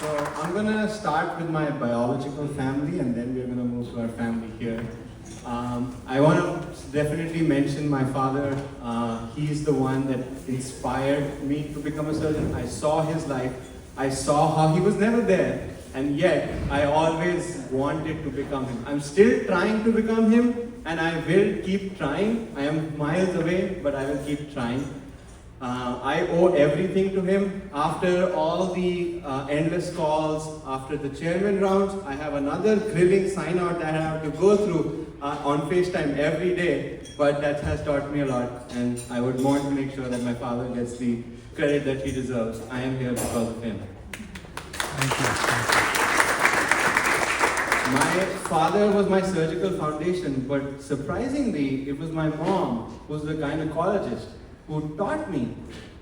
So I'm gonna start with my biological family and then we're gonna move to our family here. I want to definitely mention my father. He's the one that inspired me to become a surgeon. I saw his life. I saw how he was never there. And yet, I always wanted to become him. I'm still trying to become him, and I will keep trying. I am miles away, but I will keep trying. I owe everything to him. After all the endless calls, after the chairman rounds, I have another grilling sign out that I have to go through on FaceTime every day, but that has taught me a lot, and I would want to make sure that my father gets the credit that he deserves. I am here because of him. Thank you. My father was my surgical foundation, but surprisingly, it was my mom, who's the gynecologist, who taught me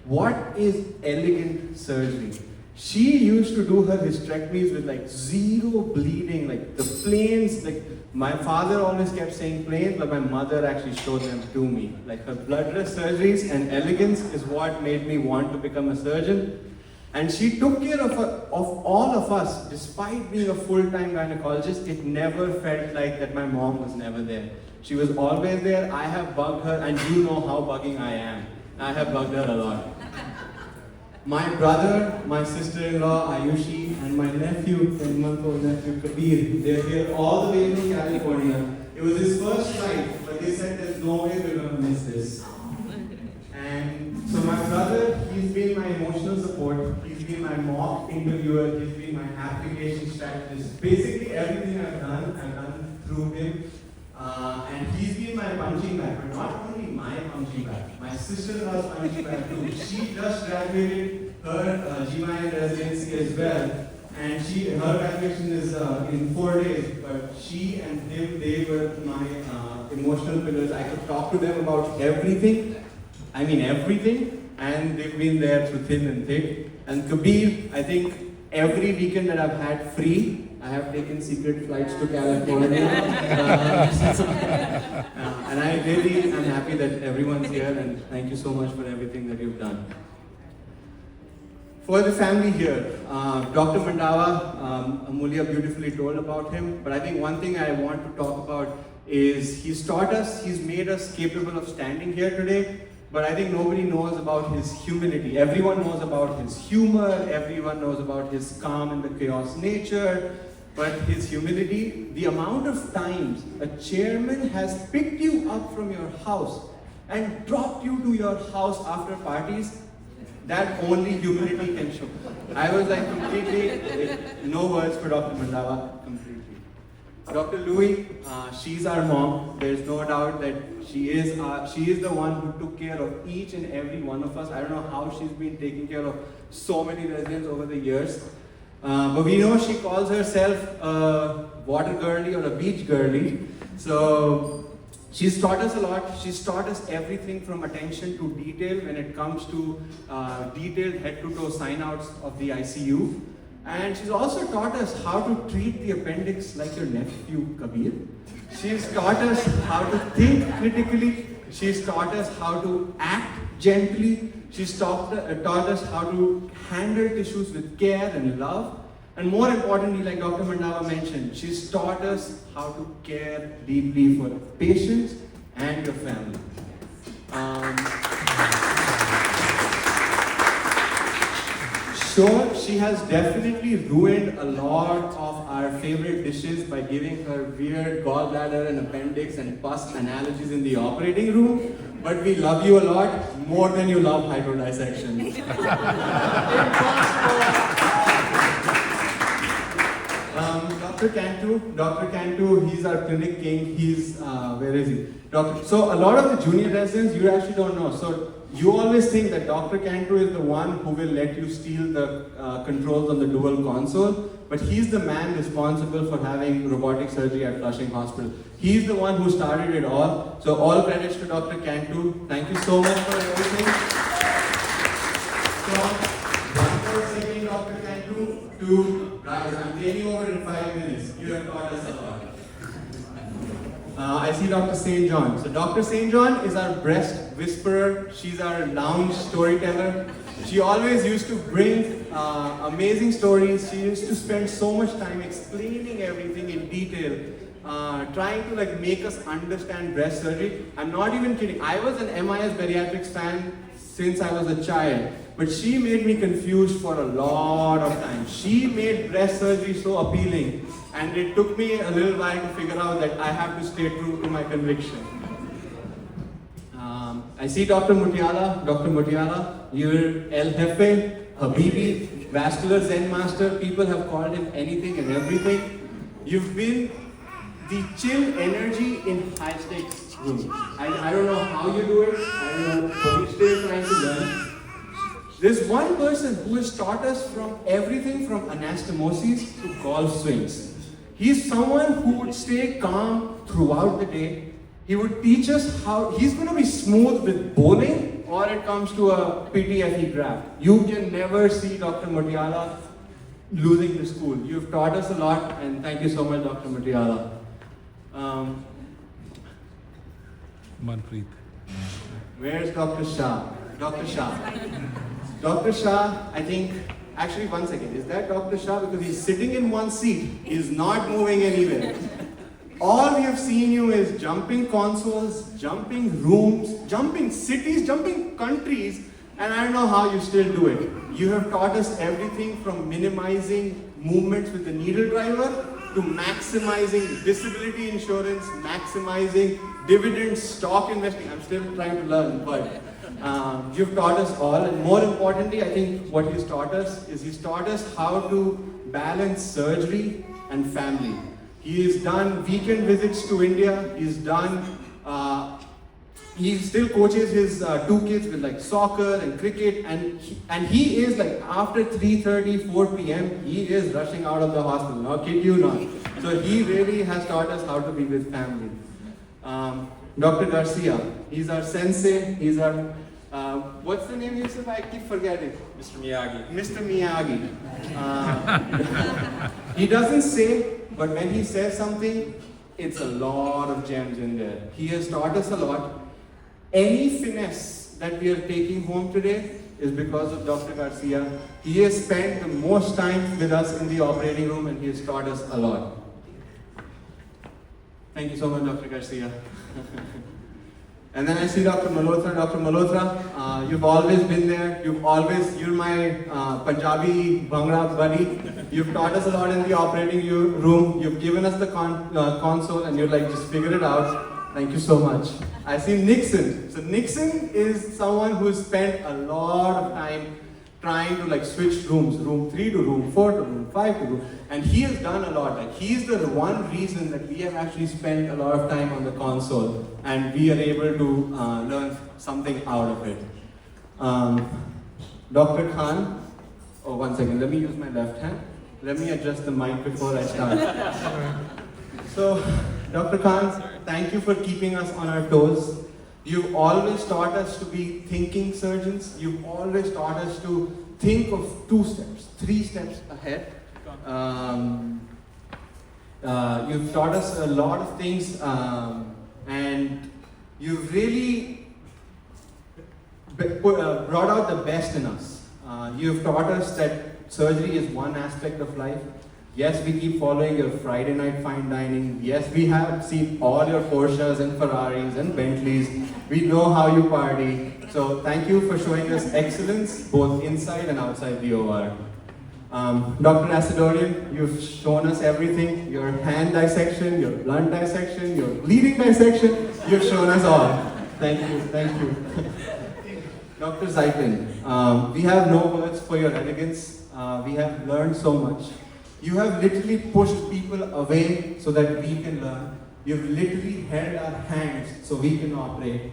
what is elegant surgery. She used to do her hysterectomies with like zero bleeding, like the planes, like my father always kept saying planes, but my mother actually showed them to me. Like her bloodless surgeries and elegance is what made me want to become a surgeon. And she took care of all of us, despite being a full-time gynecologist. It never felt like that my mom was never there. She was always there. I have bugged her, and you know how bugging I am. I have bugged her a lot. My brother, my sister-in-law Ayushi, and my nephew, 10-month-old nephew Kabir, they're here all the way from California. It was his first flight, but they said there's no way we're going to miss this. And so my brother, he's been my emotional support, he's been my mock interviewer, he's been my application strategist. Basically everything I've done through him. And he's been my punching bag, but not only my punching bag, my sister-in-law's punching bag too. She just graduated her GYN residency as well. And her graduation is in 4 days, but she and him, they were my emotional pillars. I could talk to them about everything. I mean everything, and they've been there through thin and thick. And Kabir, I think every weekend that I've had free, I have taken secret flights to California. And I really am happy that everyone's here, and thank you so much for everything that you've done. For the family here, Dr. Mandawa, Amulya beautifully told about him, but I think one thing I want to talk about is he's taught us, he's made us capable of standing here today. But I think nobody knows about his humility. Everyone knows about his humor, everyone knows about his calm and the chaos nature, but his humility, the amount of times a chairman has picked you up from your house and dropped you to your house after parties, that only humility can show. I was like completely, no words for Dr. Mandawa, completely. Dr. Louis, she's our mom. There's no doubt that she is the one who took care of each and every one of us. I don't know how she's been taking care of so many residents over the years. But we know she calls herself a water girly or a beach girly. So she's taught us a lot. She's taught us everything from attention to detail when it comes to detailed head-to-toe sign-outs of the ICU. And she's also taught us how to treat the appendix like your nephew Kabir. She's taught us how to think critically. She's taught us how to act gently. She's taught us how to handle tissues with care and love. And more importantly, like Dr. Mandawa mentioned, she's taught us how to care deeply for patients and your family. Sure, she has definitely ruined a lot of our favorite dishes by giving her weird gallbladder and appendix and pus analogies in the operating room, but we love you a lot, more than you love hydrodissection. Dr. Cantu, he's our clinic king. He's, where is he? So a lot of the junior residents, you actually don't know. So you always think that Dr. Cantu is the one who will let you steal the controls on the dual console, but he's the man responsible for having robotic surgery at Flushing Hospital. He's the one who started it all. So all credits to Dr. Cantu. Thank you so much for everything. So, one more second, Dr. Cantu, to, guys, I'm taking over in 5 minutes. You have taught us a lot. I see Dr. St. John. So Dr. St. John is our breast whisperer. She's our lounge storyteller. She always used to bring amazing stories. She used to spend so much time explaining everything in detail, trying to like make us understand breast surgery. I'm not even kidding. I was an MIS Bariatrics fan since I was a child, but she made me confused for a lot of time. She made breast surgery so appealing, and it took me a little while to figure out that I have to stay true to my conviction. I see Dr. Mutiala. Dr. Mutiala, you're El Jefe, Habibi, Vascular Zen Master. People have called him anything and everything. You've been the chill energy in high stakes rooms. I don't know how you do it. I don't know, but we're still trying to learn. There's one person who has taught us from everything from anastomosis to golf swings. He's someone who would stay calm throughout the day. He would teach us how he's going to be smooth with bowling or it comes to a PTFE draft. You can never see Dr. Mutiala losing the school. You've taught us a lot, and thank you so much, Dr. Mutiala. Manpreet. Where's Dr. Shah? Dr. Shah. Dr. Shah, I think, actually one second, is that Dr. Shah? Because he's sitting in one seat, he's not moving anywhere. All we have seen you is jumping consoles, jumping rooms, jumping cities, jumping countries, and I don't know how you still do it. You have taught us everything from minimizing movements with the needle driver to maximizing disability insurance, maximizing dividend stock investing. I'm still trying to learn, but you've taught us all, and more importantly, I think what he's taught us is he's taught us how to balance surgery and family. He's done weekend visits to India. He's done, he still coaches his 2 kids with like soccer and cricket, and he is like after 3:30, 4 p.m. he is rushing out of the hospital. No, kid you not. So he really has taught us how to be with family. Dr. Garcia, he's our sensei. He's our what's the name, Yusuf? I keep forgetting. Mr. Miyagi. Mr. Miyagi. He doesn't say, but when he says something, it's a lot of gems in there. He has taught us a lot. Any finesse that we are taking home today is because of Dr. Garcia. He has spent the most time with us in the operating room, and he has taught us a lot. Thank you so much, Dr. Garcia. And then I see Dr. Malhotra. Dr. Malhotra, you've always been there. You're my Punjabi Bhangra buddy. You've taught us a lot in the operating room. You've given us the console, and you're like, just figure it out. Thank you so much. I see Nixon. So Nixon is someone who's spent a lot of time trying to like switch rooms, room 3 to room 4 to room 5 to room, and he has done a lot. Like he's the one reason that we have actually spent a lot of time on the console, and we are able to learn something out of it. Dr. Khan, oh 1 second, let me use my left hand. Let me adjust the mic before I start. So, Dr. Khan, thank you for keeping us on our toes. You've always taught us to be thinking surgeons. You've always taught us to think of 2 steps, 3 steps ahead. You've taught us a lot of things, and you've really brought out the best in us. You've taught us that surgery is one aspect of life. Yes, we keep following your Friday night fine dining. Yes, we have seen all your Porsches and Ferraris and Bentleys. We know how you party. So thank you for showing us excellence both inside and outside the OR. Dr. Acidorian, you've shown us everything. Your hand dissection, your blunt dissection, your bleeding dissection. You've shown us all. Thank you, thank you. Dr. Zaitin, we have no words for your elegance. We have learned so much. You have literally pushed people away so that we can learn. You've literally held our hands so we can operate.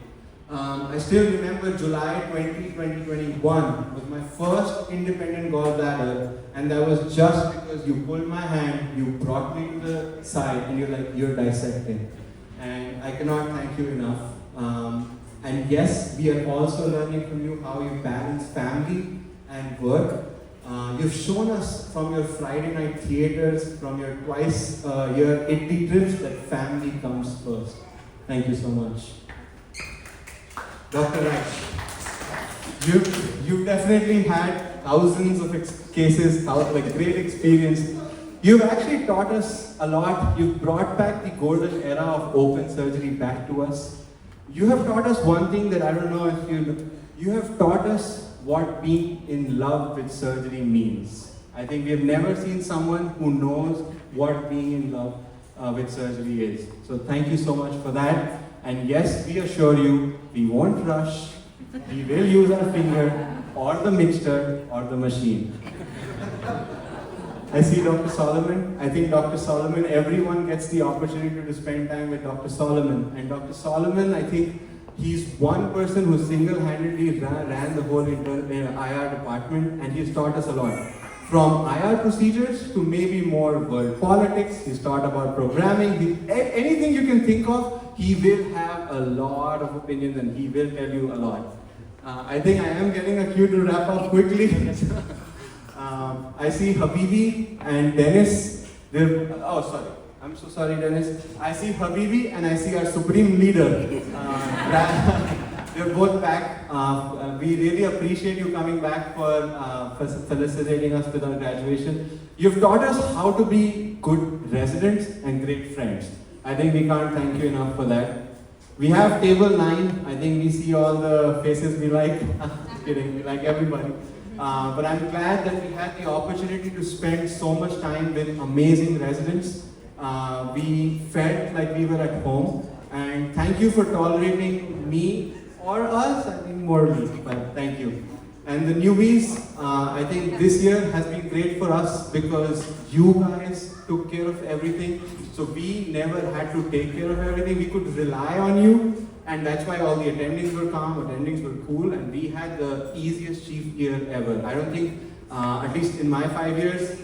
I still remember July 2021 was my first independent gallbladder, and that was just because you pulled my hand, you brought me to the side, and you're like, you're dissecting. And I cannot thank you enough. And yes, we are also learning from you how you balance family and work. You've shown us from your Friday night theaters, from your twice a year Italy trips, that family comes first. Thank you so much. Dr. Reich. You've definitely had thousands of cases, like great experience. You've actually taught us a lot. You've brought back the golden era of open surgery back to us. You have taught us one thing that I don't know if you have taught us what being in love with surgery means. I think we have never seen someone who knows what being in love with surgery is. So thank you so much for that. And yes, we assure you, we won't rush. We will use our finger or the mixture or the machine. I see Dr. Solomon. I think Dr. Solomon, everyone gets the opportunity to spend time with Dr. Solomon. And Dr. Solomon, I think he's one person who single-handedly ran the whole IR department, and he's taught us a lot. From IR procedures to maybe more world politics, he's taught about programming, anything you can think of, he will have a lot of opinions and he will tell you a lot. I think I am getting a cue to wrap up quickly. I see Habibi and Dennis. Oh, sorry. I'm so sorry, Dennis. I see Habibi and I see our supreme leader. They're both back. We really appreciate you coming back for felicitating us with our graduation. You've taught us how to be good residents and great friends. I think we can't thank you enough for that. We have table 9. I think we see all the faces we like. Just kidding, we like everybody. But I'm glad that we had the opportunity to spend so much time with amazing residents. We felt like we were at home. And thank you for tolerating me or us, I think more me, but thank you. And the newbies, I think this year has been great for us because you guys took care of everything. So we never had to take care of everything. We could rely on you. And that's why all the attendings were calm, attendings were cool, and we had the easiest chief year ever. I don't think, at least in my 5 years,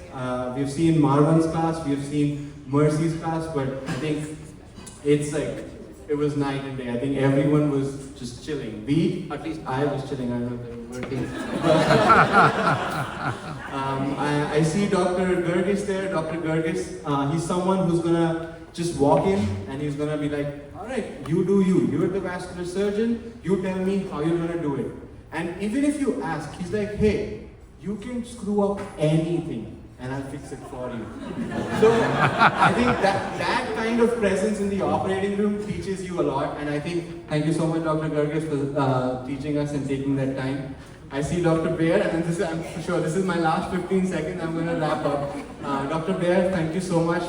we've seen Marwan's class, we've seen Mercy's class, but I think it's like, it was night and day. I think everyone was just chilling. At least I was chilling, I don't know if they were working. I see Dr. Gergis there, Dr. Gergis. He's someone who's gonna just walk in and he's gonna be like, all right, you do you. You're the vascular surgeon. You tell me how you're gonna do it. And even if you ask, he's like, hey, you can screw up anything and I'll fix it for you. So I think that kind of presence in the operating room teaches you a lot. And I think, thank you so much, Dr. Gergis, for teaching us and taking that time. I see Dr. Baer, and I'm sure this is my last 15 seconds. I'm going to wrap up. Dr. Baer, thank you so much.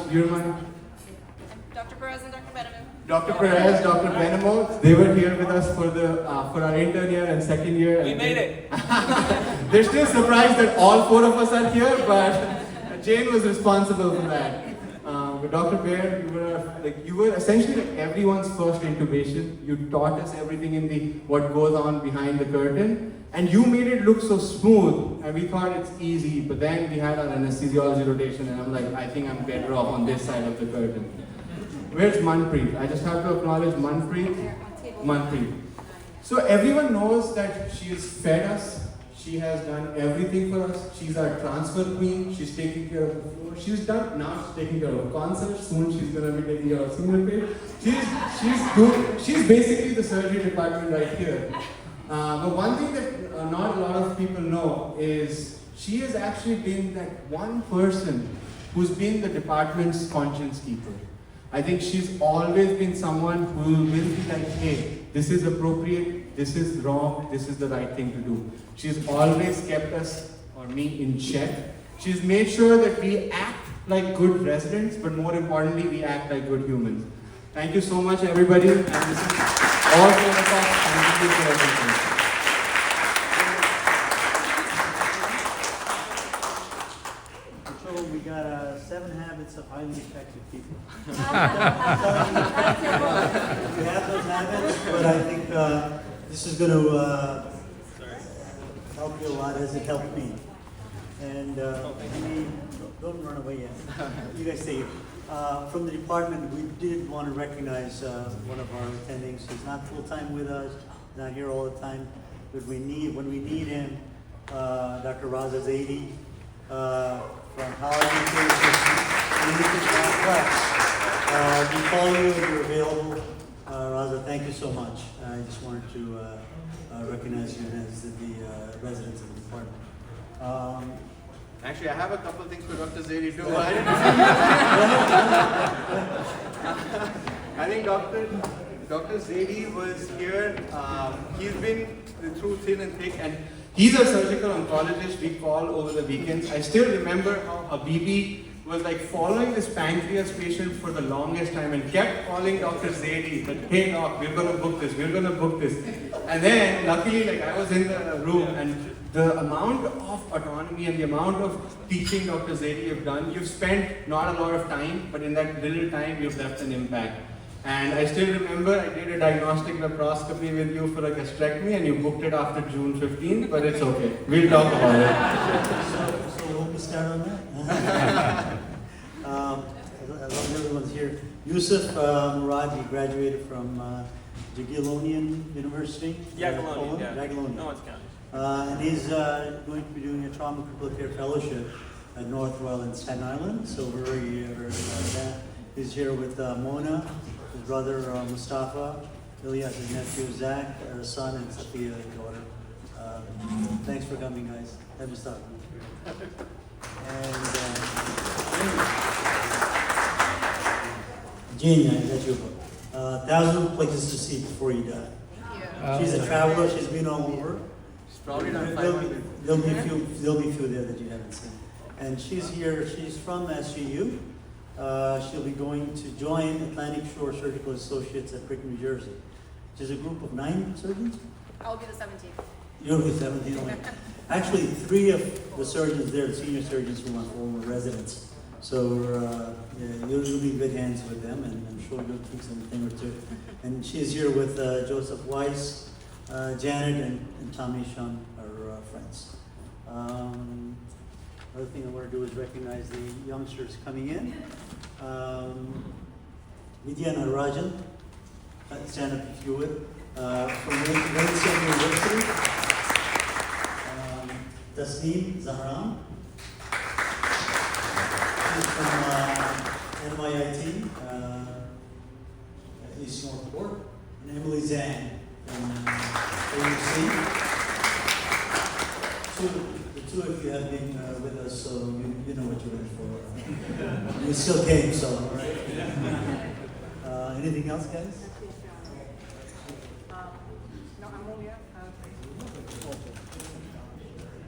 Dr. Perez and Dr. Benjamin. Dr. Perez, Dr. Benamo, they were here with us for our intern year and second year. We made it. They're still surprised that all 4 of us are here, but Jane was responsible for that. But Dr. Baer, you were essentially like everyone's first intubation. You taught us everything in what goes on behind the curtain, and you made it look so smooth. And we thought it's easy, but then we had our anesthesiology rotation, and I'm like, I think I'm better off on this side of the curtain. Where's Manpreet? I just have to acknowledge Manpreet. So everyone knows that she has fed us. She has done everything for us. She's our transfer queen. She's taking care of the floor. She's taking care of consult. Soon she's going to be taking care of single page. She's basically the surgery department right here. But one thing that not a lot of people know is she has actually been that one person who's been the department's conscience keeper. I think she's always been someone who will be like, hey, this is appropriate, this is wrong, this is the right thing to do. She's always kept us, or me, in check. She's made sure that we act like good residents, but more importantly, we act like good humans. Thank you so much, everybody. And this is all for the talk. Thank you for everything. We got 7 habits of highly effective people. We have those habits, but I think this is going to help you a lot as it helped me. And don't run away yet. You guys stay here. From the department, we did want to recognize one of our attendings. He's not full-time with us, not here all the time, but when we need him, Dr. Raza Zaidi, from Howard we call you and you're available. Raza, thank you so much. I just wanted to recognize you as the residents of the department. Actually, I have a couple of things for Dr. Zaidi too. I think Dr. Zaidi was here. He's been through thin and thick, and he's a surgical oncologist we call over the weekends. I still remember how Habibi was like following this pancreas patient for the longest time and kept calling Dr. Zaidi that, hey doc, we're gonna book this. And then luckily, like, I was in the room, and the amount of autonomy and the amount of teaching Dr. Zaidi you've done, you've spent not a lot of time, but in that little time you've left an impact. And I still remember I did a diagnostic laparoscopy with you for a gastrectomy, and you booked it after June 15th, but it's okay. We'll talk about it. So won't we start on that? As long as everyone's here. Yusuf Murad, he graduated from Jagiellonian University. Jagiellonian, yeah. Jagiellonian. No one's counting. And he's going to be doing a trauma critical care fellowship at Northwell in Staten Island. So we're very about that. He's here with Mona, his brother Mustafa, Ilyas' nephew Zach, our son, and Safiya, his daughter. Thanks for coming, guys. Have you start. And Gina, that's your book. 1,000 Places to See Before You Die. Thank you. She's a traveler. She's been all over. It's probably not There'll 500. be a few there that you haven't seen. And she's here. She's from SGU. She'll be going to join Atlantic Shore Surgical Associates at Brick, New Jersey, which is a group of 9 surgeons. I'll be the 17th. You'll be 17 only. Actually, 3 of the surgeons there, the senior surgeons from our former residents. So you'll be in good hands with them, and I'm sure you'll teach them a thing or two. And she's here with Joseph Weiss, Janet, and Tommy Shum, our friends. Another thing I want to do is recognize the youngsters coming in. Vidya Narajan, stand up if you would, from Wayne State University. Tasneem Zahran, she's from NYIT, East Northport, and Emily Zhang from AUC. The two of you have been with us, so you know what you're in for. You still came, so, all right. Anything else, guys?